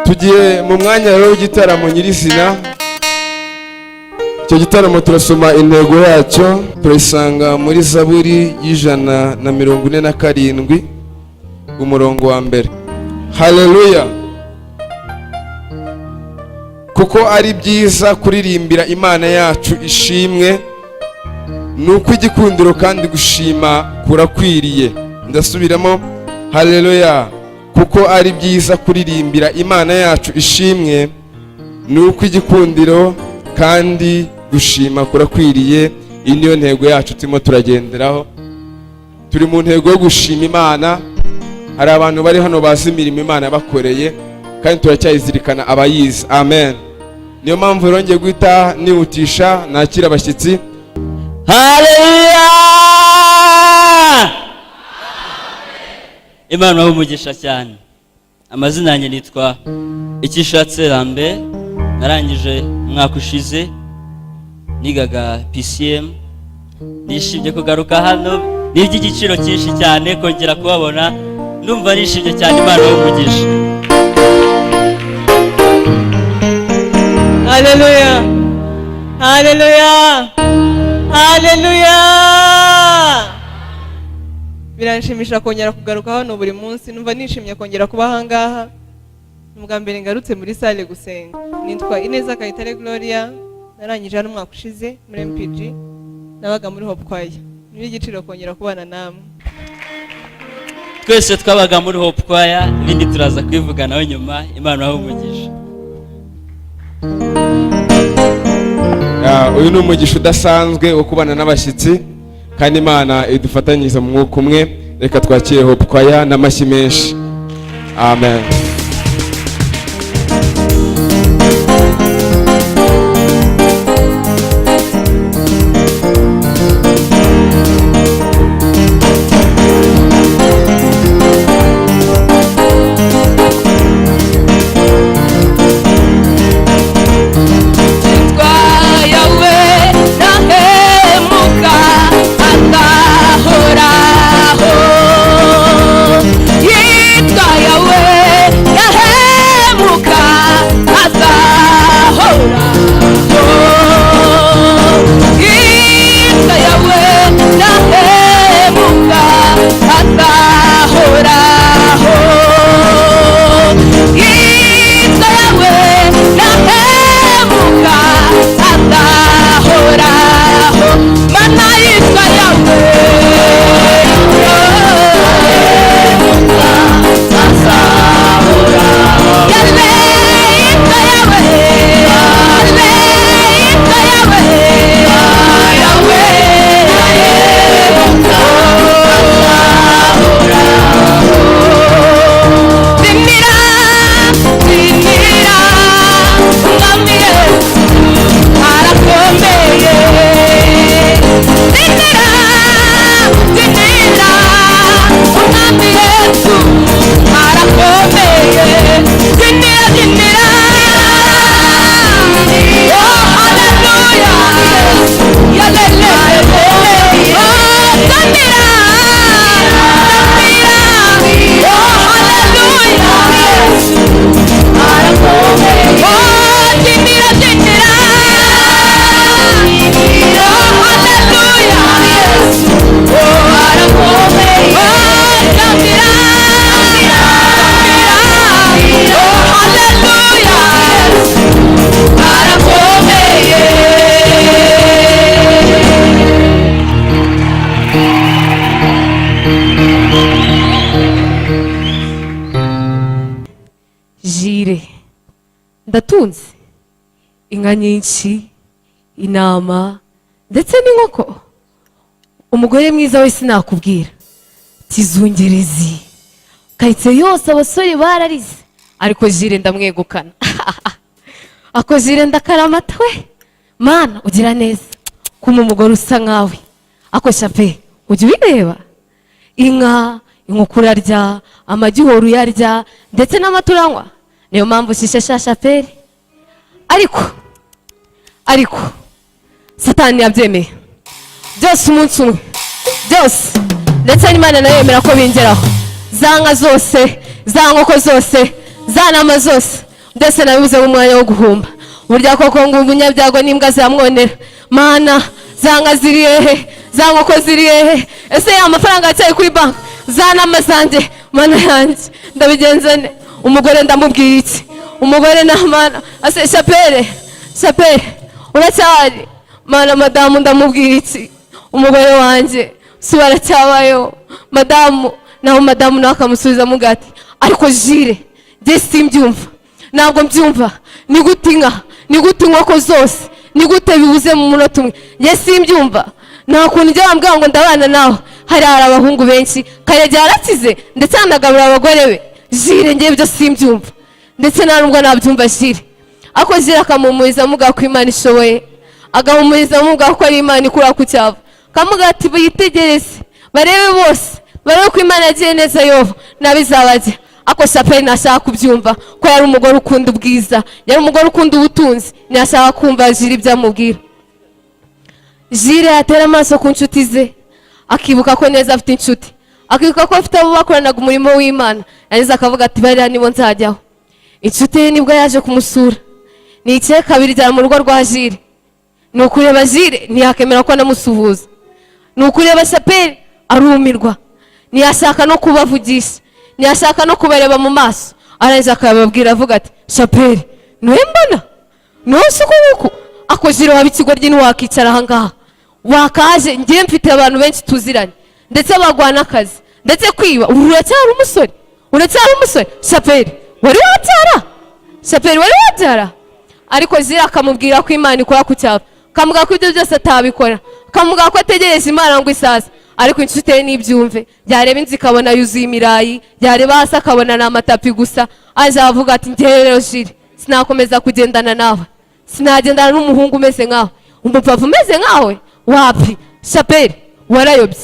Tugiye mu mwanya rero w'igitaramo nyirizina. Icyo gitaramo turasoma intego yacyo, turayisanga muri Zaburi y'147 umurongo wa mbere. Haleluya! Kuko ari byiza kuririmbira Imana yacu ishimwe, nuko igikundiro kandi gushima kurakwiriye. Ndasubiramo, haleluya! Kuko ari byiza kuririmbira Imana yacu ishimwe, nuko igikundiro kandi gushima kurakwiriye. Iyi niyo ntego yacu turimo turagenderaho. Turi mu ntego yo gushima Imana. Hari abantu bari hano bazi imirimo Imana yabakoreye, kandi turacyayizirikana abayizi. Amen. Niyo mpamvu rongeye guhita nihutisha nakira abashyitsi. Haleluya! Imana umugisha cyane. Amazina yanjye nitwa Igitaramo, narangije umwaka ushize nigaga PCM. Nishimye kugaruka hano, n'iby'igiciro cyinshi cyane kongera kubabona. Ndumva nishimye cyane. Imana umugisha. Haleluya! Haleluya! Haleluya! Biranshimisha kongera kugaruka hano buri munsi. Numva nishimye kongera kuba ahangaha. Ubwa mbere ngarutse muri salle gusenga. Nitwa Ineza Kayitare Gloria, narangije hano umwaka ushize muri MPG, nabaga muri Hope Choir. Ni igiciro kongera kubana namwe. Twese twabaga muri Hope Choir, ibindi turaza kwivuganaho nyuma. Imana umugisha. Uyu ni umugisha udasanzwe wo kubana n'abashyitsi, kandi Imana idufatanyiriza mu mwuka umwe. Reka twakire Hope Choir n'amashyi menshi. Amen. Ndatunze inka nyinshi, inama ndetse n'inkoko. Umugore mwiza we sinakubwira, tizungerezi kayitse yose abasore bararize, ariko Jire ndamwegukana. Ako Jire ndakaramata we, Mana ugira neza kuma umugore usa nkawe. ako shape ujya ubireba inka inkoko urarya amagi uhora uyarya ndetse n'amata uranywa niyo mpamvu ushishe shapeli ariko satani yabyemeye byose umunsi umwe byose ndetse n'Imana nayo yemera ko bingeraho za nka zose za nkoko zose za nama zose ndetse nabibuze mu mwanya wo guhumba burya koko ngo umunyabyago n'imbwa ziramwonera mana za nka ziri hehe za nkoko ziri hehe ese ya mafaranga yacaye kuri banki za nama zanjye mana yanjye ndabigenzane umugore ndamubwira iki umugore na mana ase shapeli uracyari mana madamu ndamubwira iki umugore wanjye si baracyabayeho madamu nawe akamusubiza mugati ariko jire njye simbyumva ntabwo mbyumva ni gute inka ni gute inkoko zose ni gute bibuze mu munota umwe njye simbyumva nta kuntu ujya wambwira ngo ndabana nawe hari abahungu benshi Karegeya yarakize ndetse anagaburira abagore be jire njye ibyo simbyumva ndetse nta nubwo nabyumva jire ako jire akamumuriza amuga ko Imana ishoboye agahumuriza amuga ko ari Imana ikura ku cyava kamuga ati biyitegereze barebe bose barebe ko Imana yagiye neza Yobu nabizabajya ako shapeli ntashaka kubyumva ko yari umugore ukunda ubwiza yari umugore ukunda ubutunzi ntashaka kumva jire ibyo amubwira jire yatera amaso ku nshuti ze akibuka ko neza afite inshuti akibuka ko afite abo bakoranaga umurimo w'Imana yagize akavuga ati bariya nibo nzajyaho inshuti ye nibwo yaje kumusura ni ikihe kabiri ryari mu rugo rwa jire ni ukureba jire ntiyakemera ko anamusuhuza ni ukureba shapeli arumirwa ntiyashaka no kubavugisha ntiyashaka no kubareba mu maso araje akababwira avuga ati shapeli niwe mbona niwe sukuruku ako jire waba ikigoryi ntiwakicara ahangaha wakaje ngiye mfite abantu benshi tuziranye ndetse bagwana akazi ndetse kwiba uracyari umusore shapeli wari wabyara ariko jire akamubwira ko Imana ikora ku cyapa kamuga ko ibyo byose atabikora kamuga ko ategereje Imana ngo isaza ariko inshuti ye n'ibyumve yareba inzi ikabona yuzuye imirayi yareba hasi akabona ni amatapi gusa aje avuga ati njyewe rero jire sinakomeza kugendana nawe sinagendana n'umuhungu umeze nkawe umupapa umeze nkawe wapi shapeli warayobye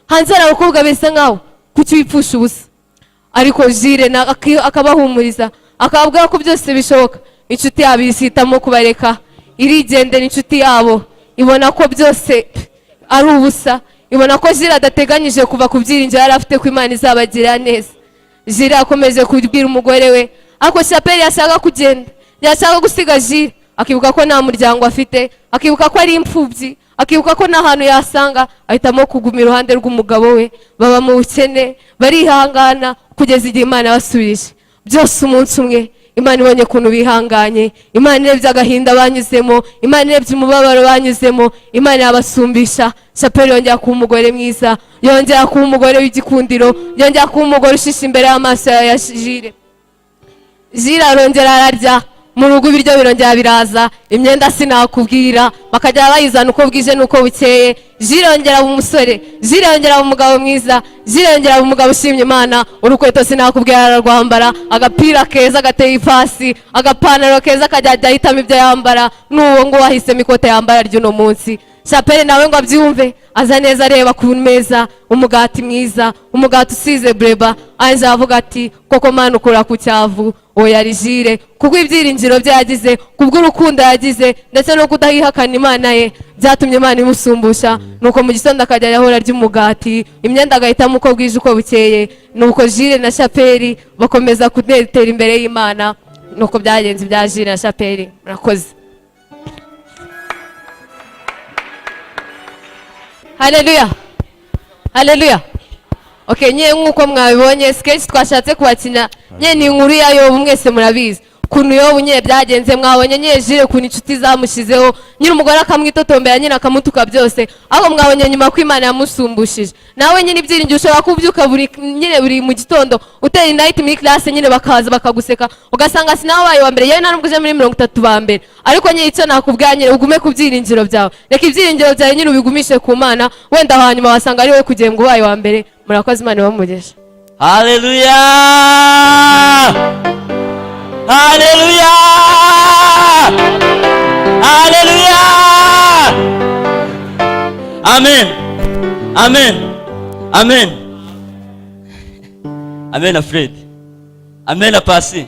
hanze hari abakobwa bese nkawe kuki wipfusha ubusa ariko jire akabahumuriza akababwira ko byose bishoboka inshuti yabo isitamo kubareka irigendera inshuti yabo ibona ko byose ari ubusa ibona ko jire adateganyije kuva ku byiringiro yari afite ko Imana izabagirira neza jire akomeje kubwira umugore we ariko shapeli yashaka kugenda yashaka gusiga jire akibuka ko nta muryango afite akibuka ko ari imfubyi akibuka ko nta hantu yasanga ahitamo kuguma iruhande rw'umugabo we baba mu bukene barihangana kugeza igihe Imana yabasubije byose umunsi umwe Imana ibonye ukuntu bihanganye Imana irebye agahinda banyuzemo Imana irebye umubabaro banyuzemo Imana yabasumbisha shapeli yongera kuba umugore mwiza yongera kuba umugore w'igikundiro yongera kuba umugore ushisha imbere y'amaso ya jire arongera ararya mu rugo ibiryo birongera biraza imyenda sinakubwira bakajya bayizana uko bwije nuko bukeye jire yongera umusore jire yongera umugabo mwiza jire yongera umugabo ushimye Imana urukweto sinakubwira ararwambara agapira keza gateye ipasi agapantaro keza kajya ahitamo ibyo yambara n'uwo ngo wahisemo ikote yambara ry'uno munsi shapeli nawe ngo abyumve aza neza areba ku meza umugati mwiza umugati usize breba anje avuga ati koko Mana ukora ku cyavu oya jire kuko ibyiringiro byagize kubw'urukundo yagize ndetse no kudahihakana Imana ye byatumye Imana imusumbusha nuko mu gitondo akajya yahora ry'umugati imyenda agahitamo uko bwije uko bukeye nuko jire na shapeli bakomeza kunetera imbere y'Imana nuko byagenze bya jire na shapeli murakoze. Haleluya. Okay, nye nkuko mwabibonye sketch twashatse kubakina nye ni inkuru ya Yobu mwese murabizi kuntu Yobu nye byagenze mwabonye nye jire kuntu inshuti zamushizeho nyine umugore akamwitotombera nyine akamutuka byose aho mwabonye nyuma ko Imana yamusumbushije nawe nyine ibyiringiro ushobora kubyuka buri mu gitondo uteye night muri class nyine bakaza bakaguseka ugasanga sinabaye wa mbere yewe ntabwo uje muri 30 ba mbere ariko nye icyo nakubwira nyine ugume ku byiringiro byawe reka ibyiringiro byawe nyine ubigumishe ku Mana wenda hanyuma wasanga ari we kugiye ngo ubaye wa mbere murakoze Imana bamugesha. Haleluya. Haleluya. Haleluya. amen amen amen amen Fred amen Pasi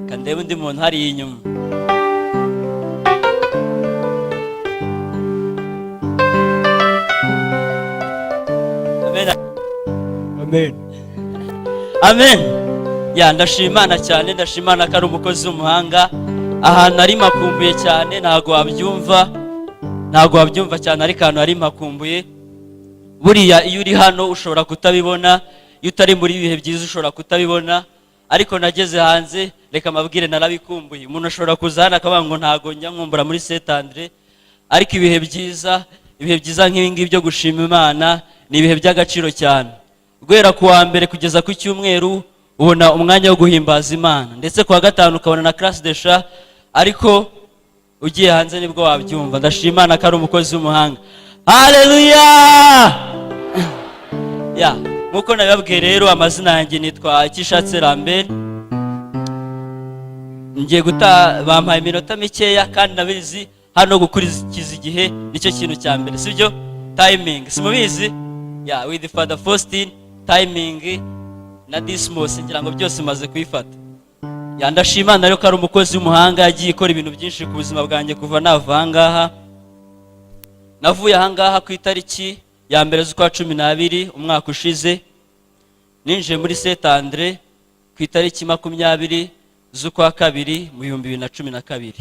kandebe undi muntu hari inyuma Amen. amen ya ndashimana cyane ndashimana ko ari umukozi w'umuhanga ahantu ari makumbuye cyane ntago wabyumva cyane ariko ahantu ari makumbuye buriya iyo uri hano ushobora kutabibona iyo utari muri ibihe byiza ushobora kutabibona ariko nageze hanze reka amabwire narabikumbuye umuntu ashobora kuza hano akavuga ngo ntago njya nkumbura muri Saint Andre ariko ibihe byiza nk'ibi ngibi byo gushima Imana ni ibihe by'agaciro cyane guhera ku wa mbere kugeza ku cyumweru ubona umwanya wo guhimbaza Imana ndetse ku wa gatanu ukabona na classe de chat ariko ugiye hanze nibwo wabyumva ndashimana ko ari umukozi w'umuhanga haleluya ya nkuko nabibabwiye rero amazina yanjye nitwa Kishatse Lambert ngiye bampaye iminota mikeya kandi nabizi hano gukurikiza igihe nicyo kintu cya mbere sibyo timing simubizi ya with Father Faustin timing na Dismos ngira ngo byose maze kwifata ya ndashimana rero ko ari umukozi w'umuhanga yagiye ikora ibintu byinshi ku buzima bwanjye kuva nava ahangaha navuye ahangaha ku itariki ya mbere z'ukwa 12 umwaka ushize ninjiye muri Saint Andre ku itariki 20 z'ukwa 2 mu 2012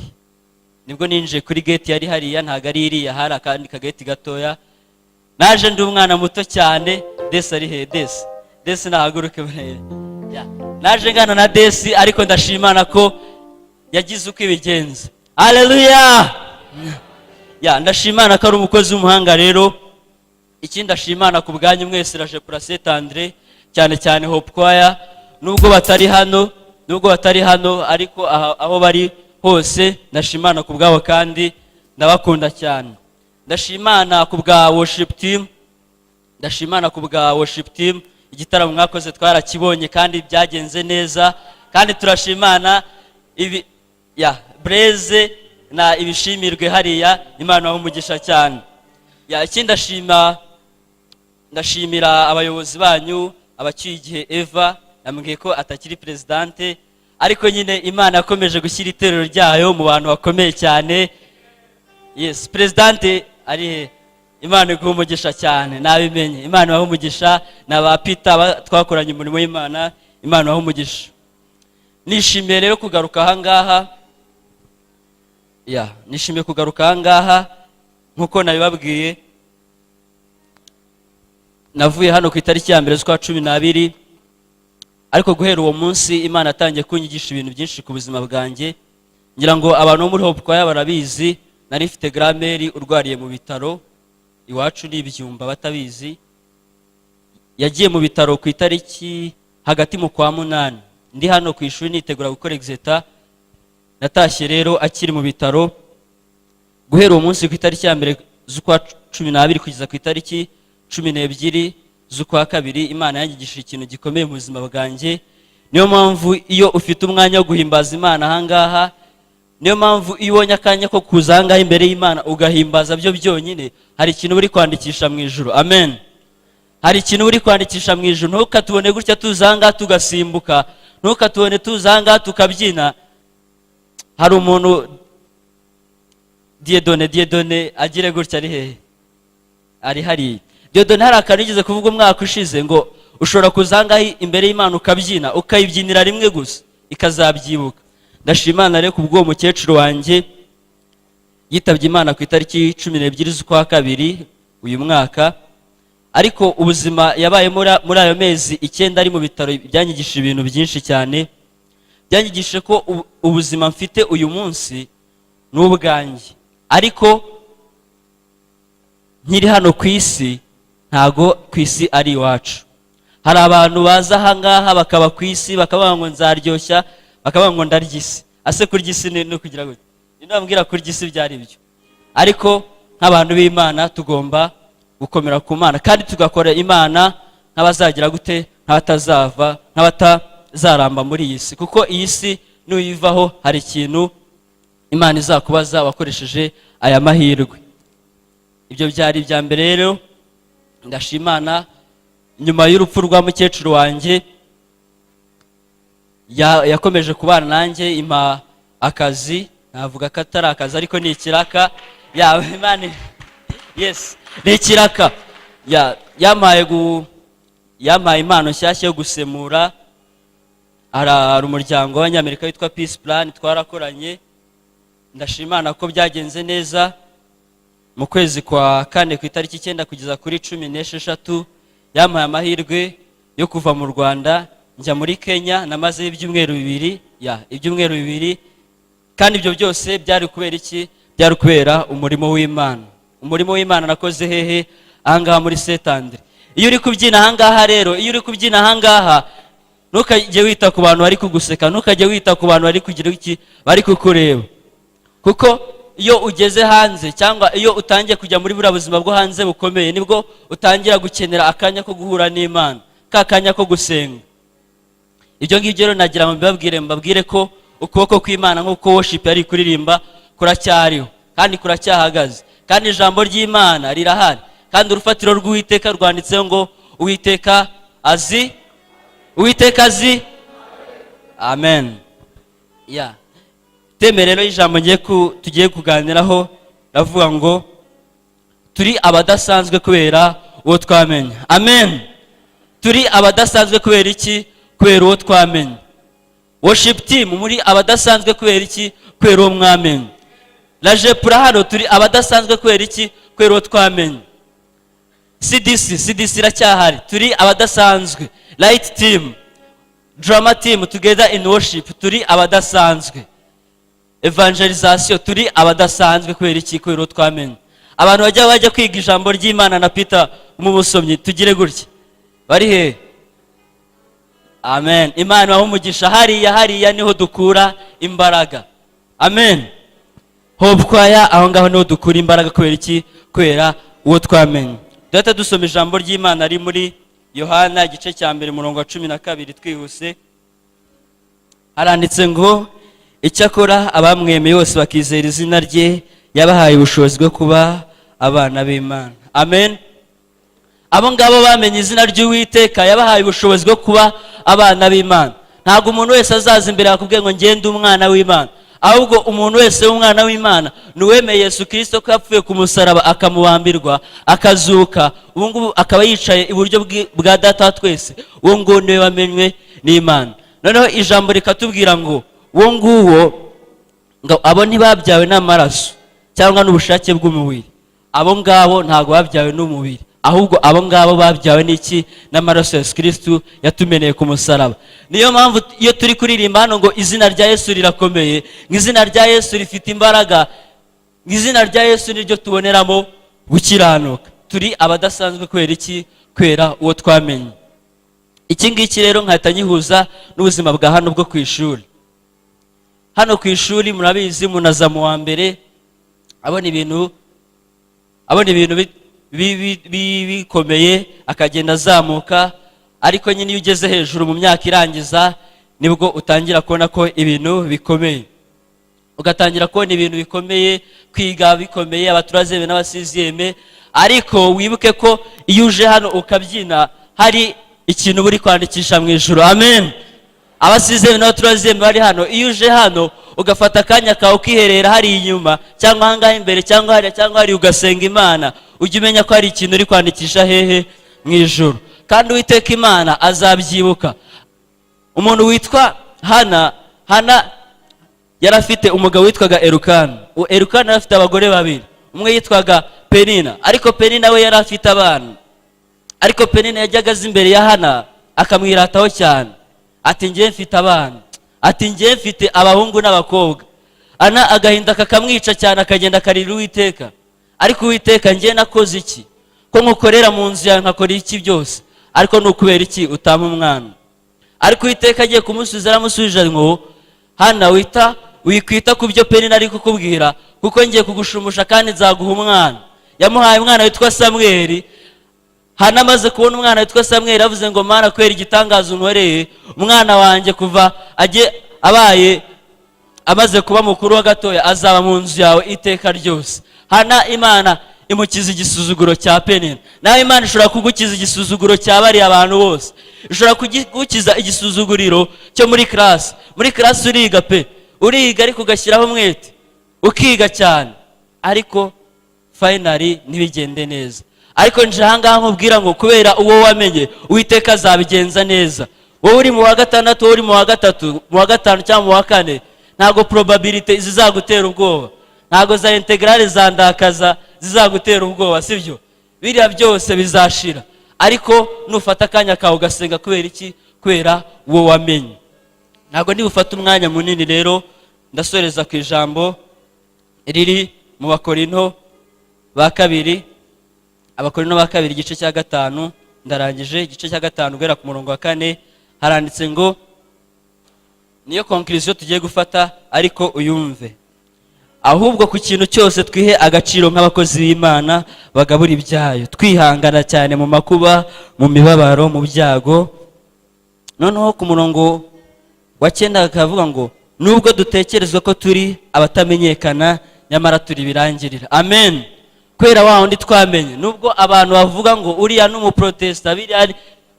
nibwo ninjiye kuri gate yari hariya ntago ari iriya hari akandi kageti gatoya naje ndi umwana muto cyane Desi ari he Desi nahaguruke ya naje ngana na Desi ariko ndashimana ko yagize uko ibigenza haleluya ya ndashimana ko ari umukozi w'umuhanga rero ikindi ndashimana ku bwanyu mwese RAJEPRA-Saint Andre cyane cyane Hope Choir nubwo batari hano ariko aho bari hose ndashimana ku bwabo kandi ndabakunda cyane ndashimana ku bwa worship team igitaramo mwakoze twarakibonye kandi byagenze neza kandi turashimana ibi ya Blaze na ibishimirwe hariya Imana w'umugisha cyane ya ikindi ndashimira abayobozi banyu abaciye igihe Eva yambwiye ko atakiri presidente ariko nyine Imana yakomeje gushyira iterero ryayo mu bantu bakomeye cyane yes presidente ari Imana igumugisha cyane nabimenye Imana wahumugisha na Peter twakoranye umurimo w'Imana Imana wahumugisha nishimiye rero kugaruka ahangaha nishimiye kugaruka ahangaha nkuko nabibabwiye navuye hano ku itariki ya mbere z'ukwa 12 ariko guhera uwo munsi Imana yatangiye kunyigisha ibintu byinshi ku buzima bwanjye ngira ngo abantu muri Hope Choir barabizi nari mfite grameri urwariye mu bitaro iwacu n'ibyumba batabizi yagiye mu bitaro ku itariki hagati mu kwa 8 ndi hano ku ishuri nitegura gukora exeta natashye rero akiri mu bitaro guhera uwo munsi ku itariki ya mbere z'ukwa 12 kugeza ku itariki 12 z'ukwa 2 Imana yangigishije ikintu gikomeye mu buzima bwanjye niyo mpamvu iyo ufite umwanya wo guhimbaza Imana ahangaha niyo mpamvu iyo ubonye akanya ko kuzanga imbere y'Imana ugahimbaza byo byonyine hari ikintu uri kwandikisha mu ijuru amen hari ikintu uri kwandikisha mu ijuru ntukatubone gutya tuzanga tugasimbuka ntukatubone tuzanga tukabyina hari umuntu Diedone agire gutya ari hehe ari hari Diedone hari akanigeze kuvuga umwaka ushize ngo ushobora kuzanga imbere y'Imana ukabyina ukayibyinira rimwe gusa ikazabyibuka ndashimana rero kubwo mukecuru wanjye yitabye Imana ku itariki 12 z'ukwa 2 uyu mwaka ariko ubuzima yabaye muri ayo mezi 9 ari mu bitaro byanyigishije ibintu byinshi cyane byanyigishije ko ubuzima mfite uyu munsi n'ubwanjye ariko nkiri hano ku isi ntago ku isi ari iwacu hari abantu baza ahangaha bakaba ku isi bakavuga ngo nzaryoshya bakavuga ngo ndaryisi ase kuryisi no kugira gute ndababwira kuryisi byari byo ariko nk'abantu b'Imana tugomba gukomera ku Mana kandi tugakora Imana nk'abazagira gute nk'abatazaramba muri iyi si kuko iyi si nuyivaho hari ikintu Imana izakubaza wakoresheje aya mahirwe. Ibyo byari ibya mbere rero. Ndashimana nyuma y'urupfu rwa mukecuru wanjye yakomeje kubana nanjye, impa akazi, navuga ko atari akazi ariko ni ikiraka. Imana yes, ni ikiraka. Yampaye impano nshyashya yo gusemura. Hari umuryango w'Abanyamerika witwa Peace Plan, twarakoranye. Ndashimana ko byagenze neza. Mu kwezi kwa kane ku itariki 9 kugeza kuri 16 yampaye amahirwe yo kuva mu Rwanda njya muri Kenya. Namaze ibyumweru bibiri, kandi ibyo byose byari kubera iki? Byari kubera umurimo w'Imana. Umurimo w'Imana nakoze hehe? Ahangaha muri Saint Andre. Iyo uri kubyina ahangaha rero, iyo uri kubyina ahangaha, ntukajye wita ku bantu bari kuguseka, ntukajye wita ku bantu bari kugira iki, bari kukureba. Kuko iyo ugeze hanze cyangwa iyo utangiye kujya muri buriya buzima bwo hanze bukomeye, nibwo utangira gukenera akanya ko guhura n'Imana, kakanya ko gusenga. Ibyo ngibyo rero nagira ngo mbabwire ko ukuboko kw'Imana nk'uko worship yari kuririmba kuracyariho kandi kuracyahagaze, kandi ijambo ry'Imana rirahari, kandi urufatiro rw'Uwiteka rwanditseho ngo Uwiteka azi. Amen. Teme rero ijambo tugiye kuganiraho ravuga ngo turi abadasanzwe kubera uwo twamenye. Amen. Turi abadasanzwe kubera iki? Kubera uwo twamenye. Worship team muri abadasanzwe kubera iki? Kubera uwo mwamenye. RAJEPRA hano turi abadasanzwe kubera iki? Kubera uwo twamenye. CDC iracyahari, turi abadasanzwe. Light team, drama team, together in worship, turi abadasanzwe. Evangelization, turi abadasanzwe kubera iki? Kubera uwo twamenye. Abantu bajya kwiga ijambo ry'Imana na Peter mu busomyi, tugire gutya. Bari he? Amen. Imana wahumugisha hariya niho dukura imbaraga. Amen. Hope choir aho ngaho niho dukura imbaraga kubera iki? Kubera uwo twamenye. Data dusoma ijambo ry'Imana ari muri Yohana igice cya 1 umurongo wa 12 twihuse. Haranditse ngo icyakora abamwemeye bose bakizera izina rye yabahaye ubushobozi bwo kuba abana b'Imana. Amen. Abo ngabo bamenye izina ry'Uwiteka yabahaye ubushobozi bwo kuba abana b'Imana. Ntabwo umuntu wese azaza imbere akubwiye ngo ngende umwana w'Imana, ahubwo umuntu wese w'umwana w'Imana nuwemeye Yesu Kristo ko yapfuye ku musaraba akamubambirwa akazuka, ubu ngubu akaba yicaye iburyo bwa Data wa twese. Uwo nguwo niwe wamenywe n'Imana. Noneho ijambo rikatubwira ngo uwo nguwo ngo abo ntibabyawe n'amaraso cyangwa n'ubushake bw'umubiri. Abo ngabo ntabwo babyawe n'umubiri, ahubwo abo ngabo babyawe n'iki? N'amaraso ya Yesu Kristo yatumeneye ku musaraba. Niyo mpamvu iyo turi kuririmba hano ngo izina rya Yesu rirakomeye, izina rya Yesu rifite imbaraga, izina rya Yesu niryo tuboneramo gukiranuka. Turi abadasanzwe kubera iki? Kubera uwo twamenye. Iki ngiki rero nkahita nyihuza n'ubuzima bwa hano bwo ku ishuri. Hano ku ishuri murabizi munaza mu wa mbere abona ibintu bikomeye akagenda azamuka, ariko nyine iyo ugeze hejuru mu myaka irangiza nibwo utangira kubona ko ibintu bikomeye, ugatangira kubona ibintu bikomeye, kwiga bikomeye, abaturazeme n'abasiziyeme. Ariko wibuke ko iyo uje hano ukabyina hari ikintu buri kwandikisha mu ijuru. Amen. Abasiziyeme n'abaturazeme bari hano, iyo uje hano ugafata akanya kawe ukiherera hari inyuma cyangwa ahangaha imbere cyangwa hari ugasenga Imana, ujye umenya ko hari ikintu uri kwandikisha hehe? Mu ijuru. Kandi Uwiteka Imana azabyibuka. Umuntu witwa Hana yari afite umugabo witwaga Elukana. Elukana yari afite abagore babiri, umwe yitwaga Penina, ariko Penina we yari afite abana. Ariko Penina yajyaga aza imbere ya Hana akamwirataho cyane, ati njye mfite abana, ati njye mfite abahungu n'abakobwa. Hana agahinda kakamwica cyane, akagenda akarira Uwiteka. Ariko Uwiteka, njye nakoze iki ko nkukorera mu nzu yawe nkakora iki byose, ariko nukubera iki utama umwana? Ariko Uwiteka agiye kumusubiza aramusubije ngo Hana wikwita ku byo Penina ari kukubwira, kuko ngiye kugushumusha kandi nzaguha umwana. Yamuhaye umwana witwa Samweli. Hana amaze kubona umwana witwa Samweli avuze ngo Mana kwera igitangaza unkoreye, umwana wanjye kuva abaye amaze kuba mukuru wa gatoya azaba mu nzu yawe iteka ryose. Hana Imana imukiza igisuzuguro cya Penina, nawe Imana ishobora kugukiza igisuzuguro cya bari abantu bose. Ishobora kugukiza igisuzuguriro cyo muri class. Muri class uriga pe, uriga ariko ugashyiraho umwete ukiga cyane, ariko finally ntibigende neza. Ariko nje ahangaha nkubwira ngo kubera uwo wamenye Uwiteka azabigenza neza. Wowe uri mu wa gatandatu, wowe uri mu wa gatatu, mu wa gatanu cyangwa mu wa kane, ntago probability zizagutera ubwoba, ntago za integrale zandakaza zizagutera ubwoba, sibyo? Biriya byose bizashira, ariko nufata akanya kawe ugasenga. Kubera iki? Kubera uwo wamenye. Ntago ndi bufata umwanya munini rero, ndasoreza ku ijambo riri mu Bakorinto ba kabiri, Abakorinto ba kabiri igice cya 5, ndarangije. Igice cya 5 guhera ku murongo wa 4 haranditse ngo, niyo conclusion tugiye gufata, ariko uyumve. Ahubwo ku kintu cyose twihe agaciro nk'abakozi b'Imana bagabura ibyayo, twihangana cyane mu makuba, mu mibabaro, mu byago. Noneho ku murongo wa 9 akavuga ngo, nubwo dutekerezwa ko turi abatamenyekana, nyamara turi birangirira. Amen. Kwera wa undi twamenye, nubwo abantu bavuga ngo uriya n'umuprotesta, biriya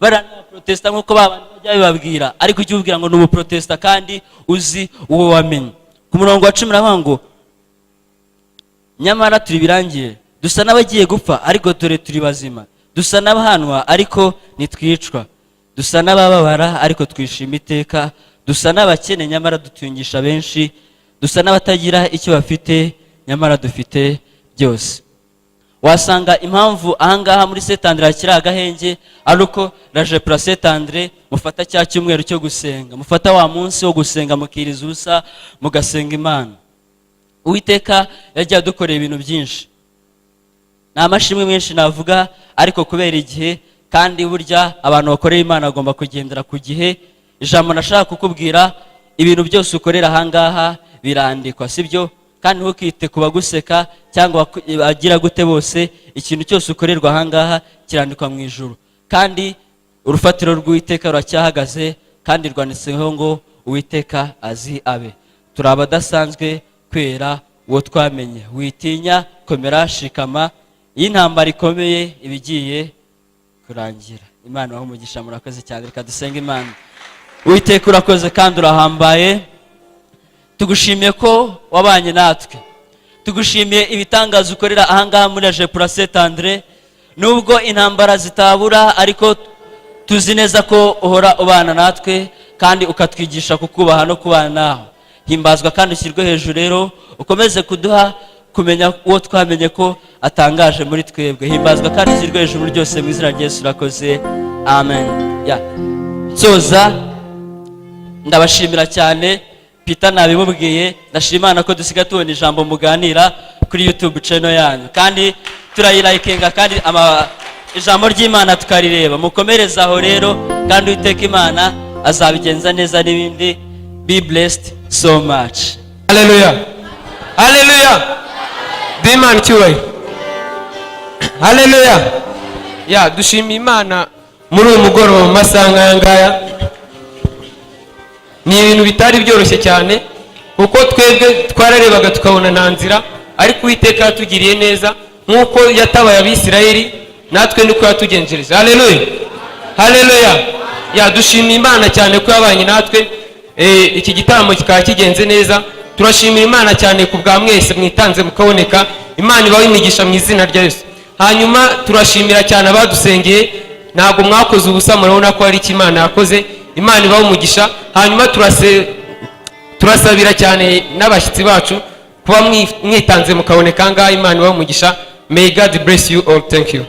baranaprotesta nkuko babandi bajya bibabwira, ariko ujye ubwira ngo n'umuprotesta kandi uzi uwo wamenye. Ku murongo wa 10 aravuga ngo, nyamara turi birangire, dusa n'abagiye gupfa ariko dore turi bazima, dusa n'abahanwa ariko nitwicwa, dusa n'abababara ariko twishima iteka, dusa n'abakene nyamara dutungisha benshi, dusa n'abatagira icyo bafite nyamara dufite byose. Wasanga impamvu ahangaha muri Saint Andre hakiri agahenge, aruko RAJEPRA-Saint mufata cya cyumweru cyo gusenga, mufata wa munsi wo gusenga, mukiriza ubusa, mugasenga Imana. Uwiteka yagiye adukorera ibintu byinshi, nta mashimwe menshi navuga, ariko kubera igihe, kandi burya abantu bakorera Imana bagomba kugendera ku gihe. Ijambo nashaka kukubwira, ibintu byose ukorera ahangaha birandikwa, sibyo? Kandi ntukite ku baguseka cyangwa bagira gute bose, ikintu cyose ukorerwa ahangaha kirandikwa mu ijuru, kandi urufatiro rw'Uwiteka ruracyahagaze, kandi rwanditseho ngo Uwiteka azi abe. Turi abadasanzwe kwera uwo twamenye. Witinya, komera, shikama, iyi ntambara ikomeye ibigiye kurangira. Imana waho umugisha, murakoze cyane. Reka dusenge Imana. Uwiteka urakoze kandi urahambaye, tugushimiye ko wabanye natwe, tugushimiye ibitangaza ukorera ahangaha muri RAJEPRA-Saint. Nubwo intambara zitabura, ariko tuzi neza ko uhora ubana natwe kandi ukatwigisha kukubaha no kubana naho. Himbazwa kandi ushyirwe hejuru rero, ukomeze kuduha kumenya uwo twamenye ko atangaje muri twebwe. Himbazwa kandi ushyirwe hejuru ryose, mu izina rya Yesu urakoze. Amen. Soza ndabashimira cyane. Peter nabimubwiye, ndashima Imana ko dusiga tubona ijambo muganira kuri YouTube channel yanyu, kandi turayirayikinga, kandi ijambo ry'Imana tukarireba. Mukomereza aho rero, kandi Uwiteka Imana azabigenza neza n'ibindi. Be blessed so much. Hallelujah. Hallelujah. Demon cyubaye. Hallelujah. Dushima Imana muri uyu mugoroba mu masaha ngaya. Ni ibintu bitari byoroshye cyane, kuko twebwe twararebaga tukabona nta nzira, ariko Uwiteka yatugiriye neza, nkuko yatabaye Abisirayeli, natwe niko yatugenjereje. Hallelujah. Hallelujah. Dushima Imana cyane ko yabanye natwe. Iki gitaramo kikaba kigenze neza. Turashimira Imana cyane ku bwa mwese mwitanze mukaboneka. Imana ibahe imigisha mu izina rya Yesu. Hanyuma turashimira cyane abadusengeye, ntabwo mwakoze ubusa, murabona ko hari icyo Imana yakoze. Imana ibahe umugisha. Hanyuma turasabira cyane n'abashyitsi bacu kuba mwitanze mukaboneka ngaha. Imana ibahe umugisha. May God bless you all. Thank you.